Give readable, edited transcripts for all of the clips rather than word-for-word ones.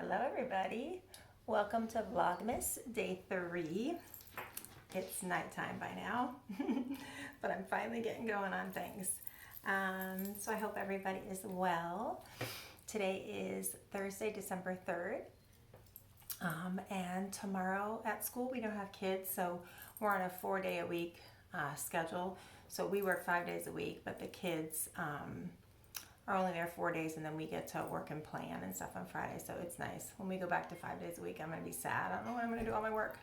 Hello everybody, welcome to Vlogmas day 3. It's nighttime by now, but I'm finally getting going on things. So I hope everybody is well. Today is Thursday, December 3rd, and tomorrow at school we don't have kids, so we're on a 4-day-a-week schedule. So we work 5 days a week, but the kids are only there 4 days, and then we get to work and plan and stuff on Friday, so it's nice. When we go back to 5 days a week, I'm gonna be sad. I don't know when I'm gonna do all my work,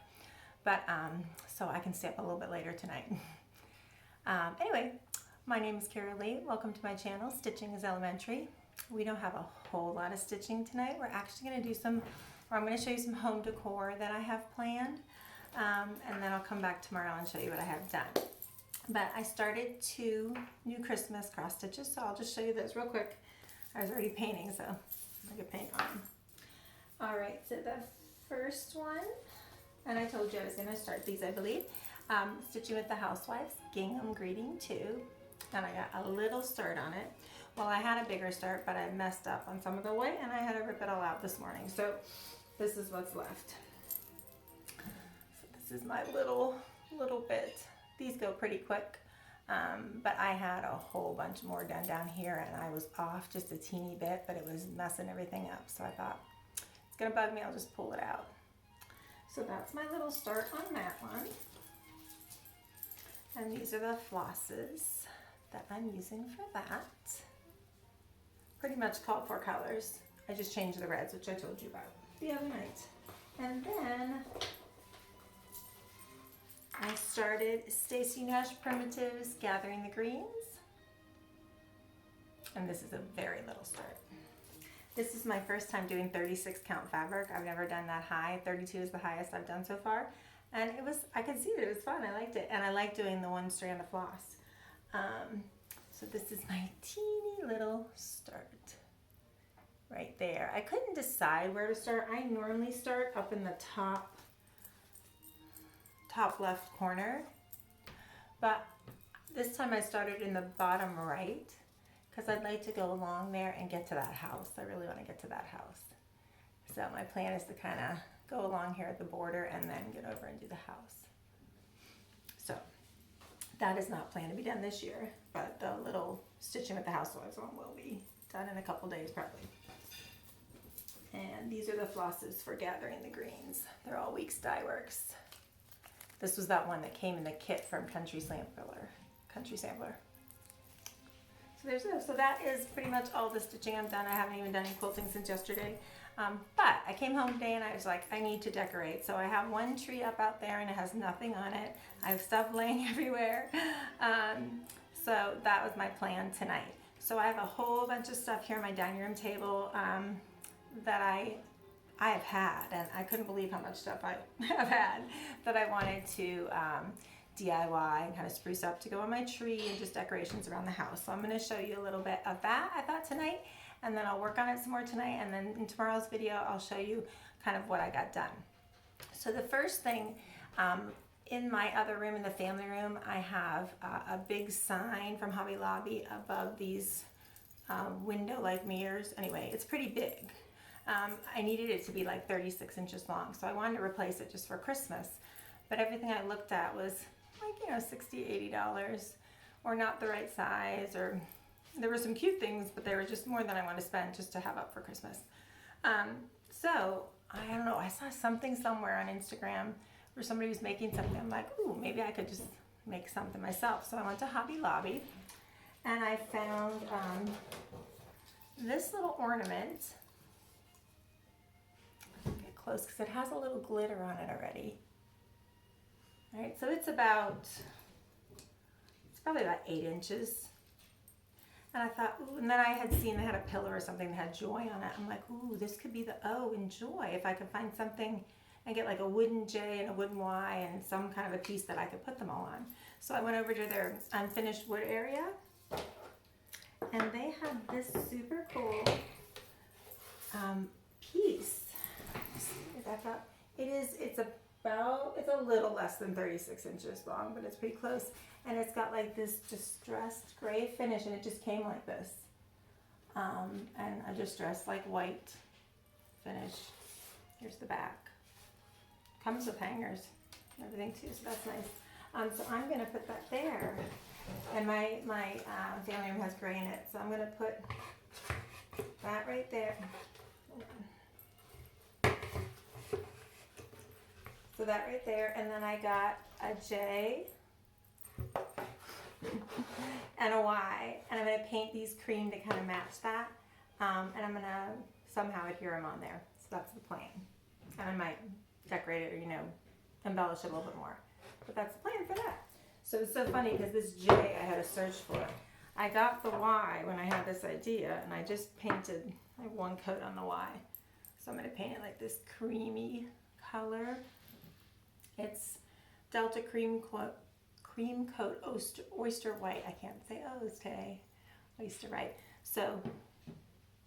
but so I can stay up a little bit later tonight. Anyway, my name is Carol Lee. Welcome to my channel, Stitching is Elementary. We don't have a whole lot of stitching tonight. We're actually gonna do I'm gonna show you some home decor that I have planned, and then I'll come back tomorrow and show you what I have done. But I started 2 new Christmas cross stitches, so I'll just show you those real quick. I was already painting, so I could paint on. All right, so the first one, and I told you I was going to start these, I believe, Stitching with the Housewives, Gingham Greeting 2, and I got a little start on it. Well, I had a bigger start, but I messed up on some of the way, and I had to rip it all out this morning, so this is what's left. So this is my little bit. These go pretty quick, but I had a whole bunch more done down here, and I was off just a teeny bit, but it was messing everything up. So I thought, it's gonna bug me, I'll just pull it out. So that's my little start on that one. And these are the flosses that I'm using for that. Pretty much called for colors. I just changed the reds, which I told you about the other night. And then I started Stacy Nash Primitives Gathering the Greens, and this is a very little start. This is my first time doing 36 count fabric. I've never done that high. 32 is the highest I've done so far, and I could see that it was fun. I liked it, and I like doing the 1 strand of floss. So this is my teeny little start right there. I couldn't decide where to start. I normally start up in the top left corner, but this time I started in the bottom right because I'd like to go along there and get to that house. I really want to get to that house. So my plan is to kind of go along here at the border and then get over and do the house. So that is not planned to be done this year, but the little Stitching with the Housewives one will be done in a couple days probably. And these are the flosses for Gathering the Greens. They're all Weeks Dye Works. This was that one that came in the kit from Country Sampler. So there's those. So that is pretty much all the stitching I'm done. I haven't even done any quilting since yesterday. But I came home today and I was like, I need to decorate. So I have one tree up out there and it has nothing on it. I have stuff laying everywhere. So that was my plan tonight. So I have a whole bunch of stuff here on my dining room table that I have had, and I couldn't believe how much stuff I have had that I wanted to DIY and kind of spruce up to go on my tree and just decorations around the house. So I'm going to show you a little bit of that, I thought, tonight, and then I'll work on it some more tonight, and then in tomorrow's video I'll show you kind of what I got done. So the first thing, in my other room, in the family room, I have a big sign from Hobby Lobby above these window-like mirrors. Anyway, it's pretty big. I needed it to be like 36 inches long, so I wanted to replace it just for Christmas. But everything I looked at was like, $60, $80, or not the right size, or there were some cute things, but they were just more than I want to spend just to have up for Christmas. So I don't know, I saw something somewhere on Instagram where somebody was making something. I'm like, ooh, maybe I could just make something myself. So I went to Hobby Lobby and I found this little ornament. Get close because it has a little glitter on it already. All right, so it's probably about 8 inches. And I thought, ooh, and then I had seen they had a pillow or something that had joy on it. I'm like, ooh, this could be the O in joy. If I could find something and get like a wooden J and a wooden Y and some kind of a piece that I could put them all on. So I went over to their unfinished wood area, and they had this super cool piece. I thought it's a little less than 36 inches long, but it's pretty close. And it's got like this distressed gray finish, and it just came like this. And a distressed like white finish. Here's the back. Comes with hangers and everything too, so that's nice. So I'm gonna put that there. And my family room has gray in it, so I'm gonna put that right there. So that right there, and then I got a J and a Y, and I'm gonna paint these cream to kind of match that, and I'm gonna somehow adhere them on there. So that's the plan. And I might decorate it or, you know, embellish it a little bit more. But that's the plan for that. So it's so funny because this J I had to search for. I got the Y when I had this idea, and I just painted like one coat on the Y. So I'm gonna paint it like this creamy color. It's Delta Cream Coat Oyster White. I can't say O's today. Oyster White. So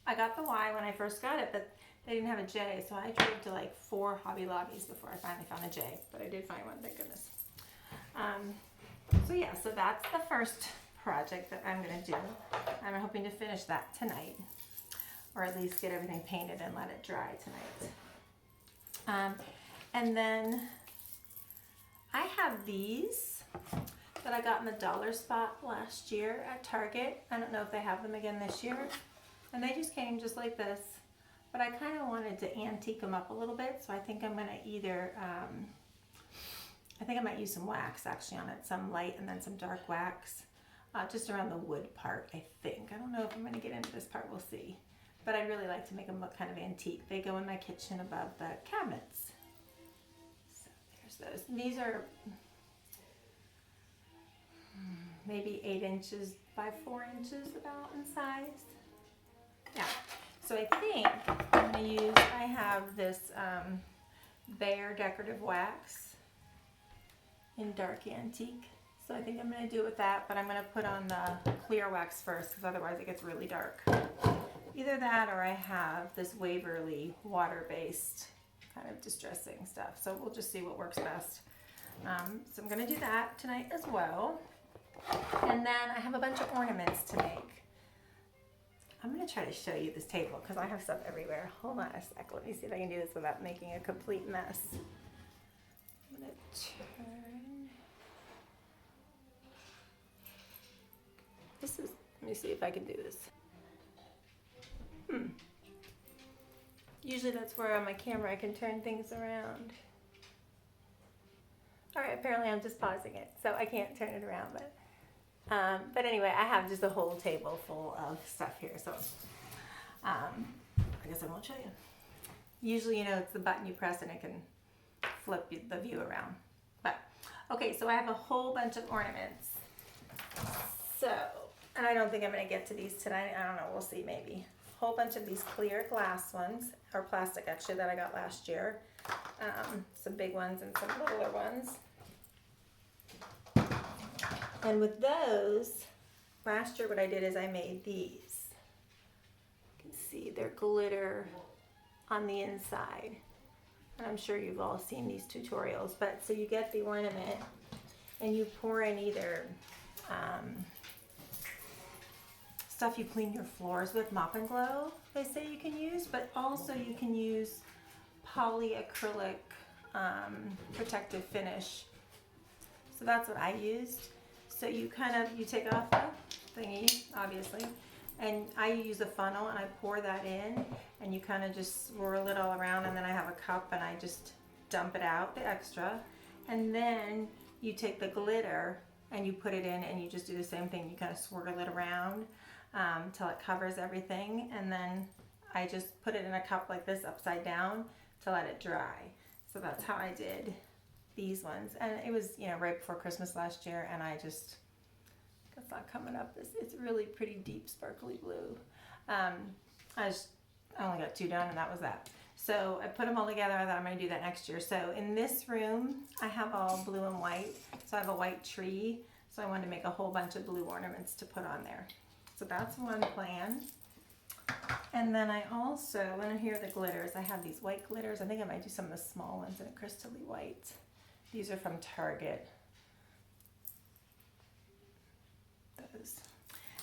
I got the Y when I first got it, but they didn't have a J, so I drove to like 4 Hobby Lobbies before I finally found a J, but I did find one, thank goodness. So yeah, so that's the first project that I'm gonna do. I'm hoping to finish that tonight, or at least get everything painted and let it dry tonight. And then I have these that I got in the dollar spot last year at Target. I don't know if they have them again this year. And they just came just like this. But I kind of wanted to antique them up a little bit, so I think I'm gonna either, I think I might use some wax actually on it, some light and then some dark wax, just around the wood part, I think. I don't know if I'm gonna get into this part, we'll see. But I'd really like to make them look kind of antique. They go in my kitchen above the cabinets. So there's those. And these are maybe 8 inches by 4 inches about in size. Yeah. So I think I'm going to use, I have this Behr decorative wax in dark antique. So I think I'm going to do it with that, but I'm going to put on the clear wax first because otherwise it gets really dark. Either that or I have this Waverly water-based kind of distressing stuff. So we'll just see what works best. So I'm going to do that tonight as well. And then I have a bunch of ornaments to make. I'm going to try to show you this table because I have stuff everywhere. Hold on a sec. Let me see if I can do this without making a complete mess. I'm going to turn. This is, let me see if I can do this. Usually that's where on my camera I can turn things around. Alright, apparently I'm just pausing it, so I can't turn it around, but anyway, I have just a whole table full of stuff here, so I guess I won't show you. Usually, you know, it's the button you press and it can flip the view around. But, okay, so I have a whole bunch of ornaments. So, and I don't think I'm going to get to these tonight. I don't know, we'll see maybe. A whole bunch of these clear glass ones, or plastic actually, that I got last year. Some big ones and some littler ones. And with those, last year what I did is I made these. You can see they're glitter on the inside. And I'm sure you've all seen these tutorials. But so you get the ornament and you pour in either stuff you clean your floors with, Mop and Glow, they say you can use, but also you can use polyacrylic protective finish. So that's what I used. So you take off the thingy, obviously, and I use a funnel and I pour that in, and you kind of just swirl it all around, and then I have a cup and I just dump it out, the extra, and then you take the glitter and you put it in and you just do the same thing. You kind of swirl it around till it covers everything, and then I just put it in a cup like this upside down to let it dry. So that's how I did these ones, and it was, you know, right before Christmas last year, and I just, it's not coming up. It's really pretty deep sparkly blue. I only got 2 done, and that was that. So I put them all together. I thought I'm going to do that next year. So in this room, I have all blue and white. So I have a white tree. So I wanted to make a whole bunch of blue ornaments to put on there. So that's one plan. And then I also, when I hear the glitters, I have these white glitters. I think I might do some of the small ones in a crystally white. These are from Target. Those.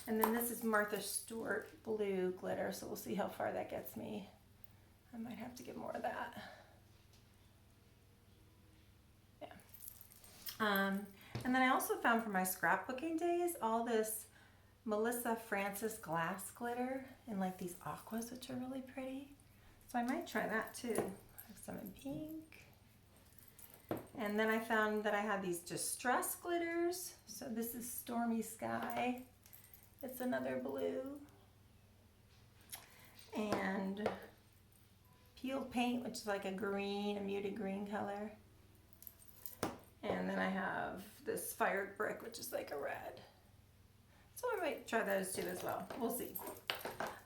And then this is Martha Stewart blue glitter, so we'll see how far that gets me. I might have to get more of that. Yeah. And then I also found for my scrapbooking days all this Melissa Francis glass glitter in like these aquas, which are really pretty. So I might try that too. I have some in pink. And then I found that I had these distress glitters. So this is Stormy Sky. It's another blue. And peeled paint, which is like a green, a muted green color. And then I have this fired brick, which is like a red. So I might try those two as well. We'll see.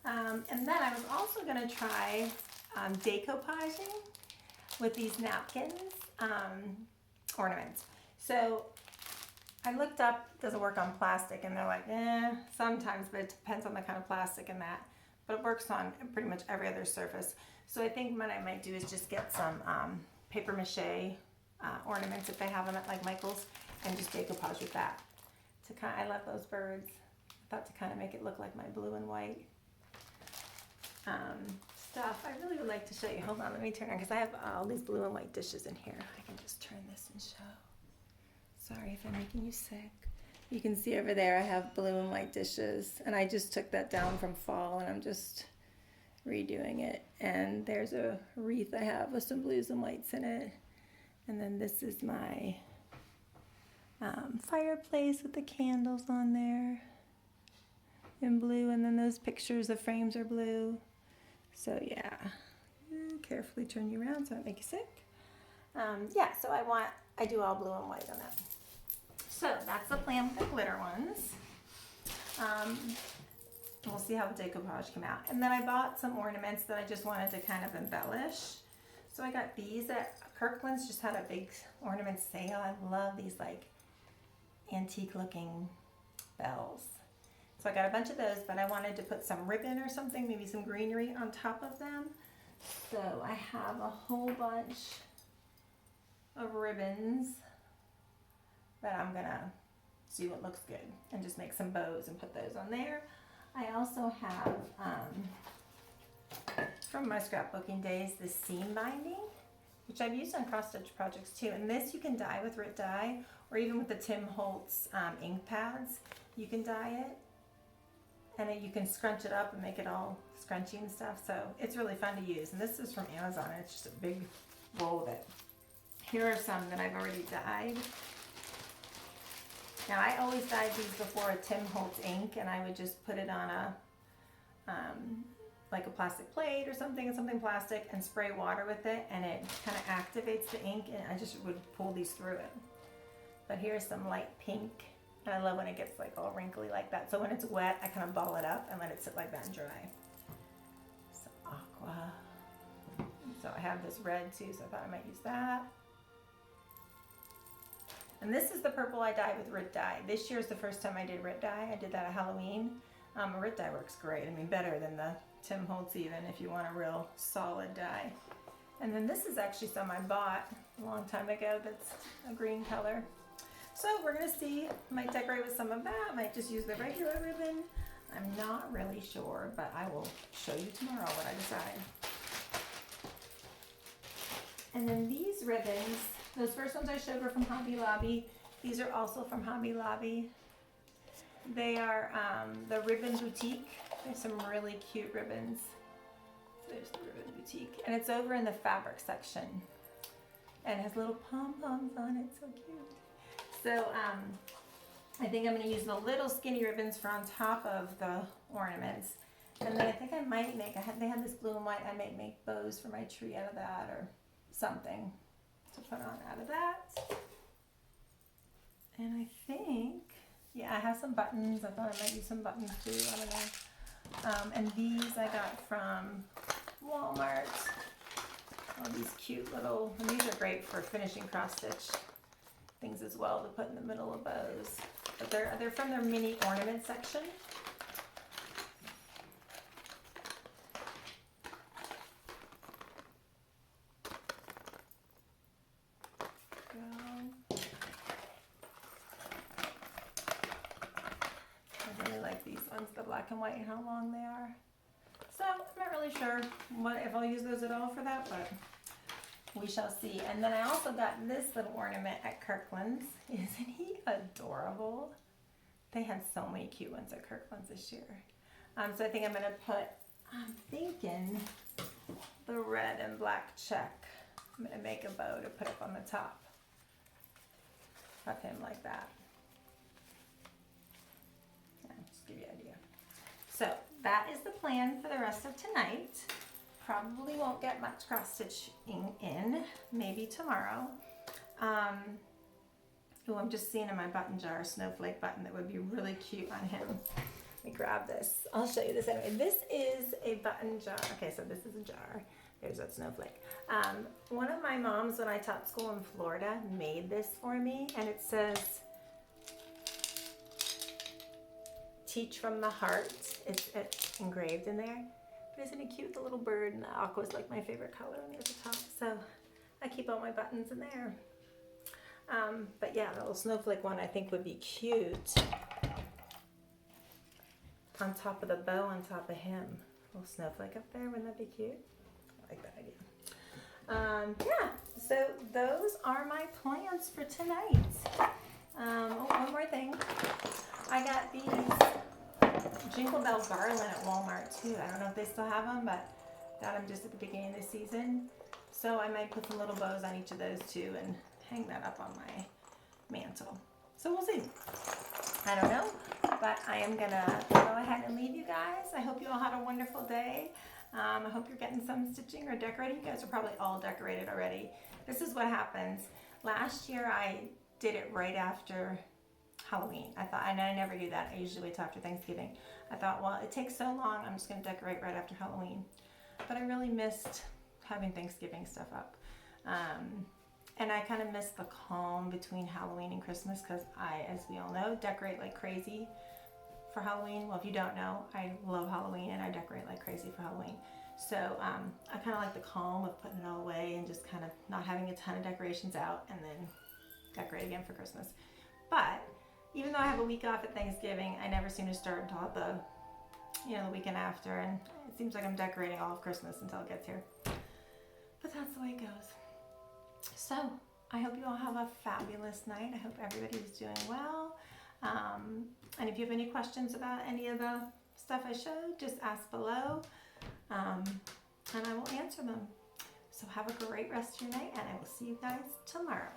And then I was also going to try decoupaging with these napkins ornaments. So I looked up, does it work on plastic? And they're like, sometimes, but it depends on the kind of plastic and that. But it works on pretty much every other surface. So I think what I might do is just get some paper mache ornaments if they have them at like Michael's, and just decoupage with that. I love those birds. I thought to kind of make it look like my blue and white stuff. I really would like to show you. Hold on, let me turn on, because I have all these blue and white dishes in here. I can just turn this and show. Sorry if I'm making you sick. You can see over there I have blue and white dishes, and I just took that down from fall and I'm just redoing it. And there's a wreath I have with some blues and whites in it. And then this is my fireplace with the candles on there in blue, and then those pictures, the frames are blue. So yeah, carefully turn you around so I don't make you sick. Yeah, so I do all blue and white on that. So that's the plan with the glitter ones. We'll see how the decoupage came out. And then I bought some ornaments that I just wanted to kind of embellish. So I got these at Kirkland's, just had a big ornament sale. I love these like antique looking bells. So I got a bunch of those, but I wanted to put some ribbon or something, maybe some greenery on top of them. So I have a whole bunch of ribbons that I'm gonna see what looks good and just make some bows and put those on there. I also have from my scrapbooking days this seam binding, which I've used on cross stitch projects too. And this you can dye with Rit dye, or even with the Tim Holtz ink pads, you can dye it. And then you can scrunch it up and make it all scrunchy and stuff. So it's really fun to use. And this is from Amazon. It's just a big roll of it. Here are some that I've already dyed. Now I always dyed these before a Tim Holtz ink, and I would just put it on a like a plastic plate or something plastic, and spray water with it, and it kind of activates the ink, and I just would pull these through it. But here's some light pink, and I love when it gets like all wrinkly like that. So when it's wet, I kind of ball it up and let it sit like that and dry. Some aqua. So I have this red too, so I thought I might use that. And this is the purple I dyed with Rit dye. This year is the first time I did Rit dye. I did that at Halloween. Rit dye works great. I mean, better than the Tim Holtz even, if you want a real solid dye. And then this is actually some I bought a long time ago that's a green color. So we're gonna see, might decorate with some of that, might just use the regular ribbon. I'm not really sure, but I will show you tomorrow what I decide. And then these ribbons, those first ones I showed were from Hobby Lobby. These are also from Hobby Lobby. They are the Ribbon Boutique. There's some really cute ribbons. There's the Ribbon Boutique. And it's over in the fabric section. And it has little pom-poms on it, so cute. So I think I'm gonna use the little skinny ribbons for on top of the ornaments. And then I think I might make, they had this blue and white, I might make bows for my tree out of that or something to put on out of that. And I think, yeah, I have some buttons. I thought I might use some buttons too, I don't know. And these I got from Walmart. All these cute little, and these are great for finishing cross stitch things as well to put in the middle of bows. But they're from their mini ornament section. I really like these ones, the black and white, and how long they are. So I'm not really sure if I'll use those at all for that, but we shall see. And then I also got this little ornament at Kirkland's. Isn't he adorable? They had so many cute ones at Kirkland's this year. So I think I'm going to put, I'm thinking the red and black check. I'm going to make a bow to put up on the top of him like that. Yeah, just give you an idea. So that is the plan for the rest of tonight. Probably won't get much cross stitching in, maybe tomorrow. Oh, I'm just seeing in my button jar a snowflake button that would be really cute on him. Let me grab this. I'll show you this anyway. This is a button jar. Okay, so this is a jar. There's that snowflake. One of my moms, when I taught school in Florida, made this for me, and it says, "Teach from the heart." It's engraved in there. But isn't it cute? The little bird and the aqua is like my favorite color on the other top. So I keep all my buttons in there. But yeah, the little snowflake one I think would be cute on top of the bow on top of him. A little snowflake up there, wouldn't that be cute? I like that idea. Yeah, so those are my plans for tonight. Oh, one more thing. I got these Jingle Bell garland at Walmart too. I don't know if they still have them, but got them just at the beginning of the season. So I might put some little bows on each of those too and hang that up on my mantle. So we'll see. I don't know, but I am gonna go ahead and leave you guys. I hope you all had a wonderful day. I hope you're getting some stitching or decorating. You guys are probably all decorated already. This is what happens. Last year I did it right after Halloween. I thought, and I never do that. I usually wait till after Thanksgiving. I thought, well, it takes so long, I'm just gonna decorate right after Halloween. But I really missed having Thanksgiving stuff up. And I kind of missed the calm between Halloween and Christmas because I, as we all know, decorate like crazy for Halloween. Well, if you don't know, I love Halloween and I decorate like crazy for Halloween. So I kind of like the calm of putting it all away and just kind of not having a ton of decorations out and then decorate again for Christmas. But even though I have a week off at Thanksgiving, I never seem to start until the weekend after, and it seems like I'm decorating all of Christmas until it gets here. But that's the way it goes. So I hope you all have a fabulous night. I hope everybody's doing well. And if you have any questions about any of the stuff I showed, just ask below, and I will answer them. So have a great rest of your night, and I will see you guys tomorrow.